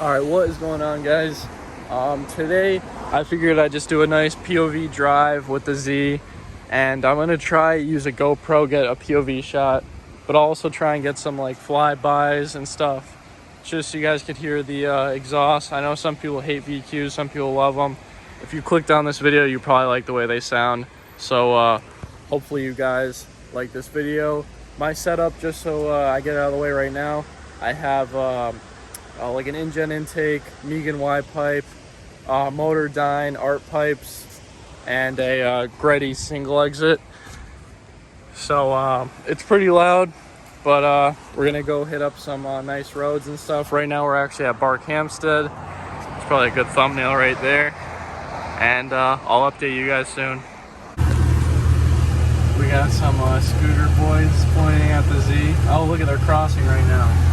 Alright, what is going on, guys? Today I figured I'd just do a nice POV drive with the Z, and I'm gonna try use a GoPro, get a POV shot, but I'll also try and get some like flybys and stuff, just so you guys could hear the exhaust. I know some people hate VQs, some people love them. If you clicked on this video, you probably like the way they sound. So hopefully you guys like this video. My setup, just so I get it out of the way right now, I have like an InGen intake, Megan Y pipe, motor dyne, art pipes, and a Greddy single exit. So it's pretty loud, but we're gonna go hit up some nice roads and stuff. Right now we're actually at Barkhamsted. It's probably a good thumbnail right there, and I'll update you guys soon. We got some scooter boys pointing at the Z. Oh, look at their crossing right now.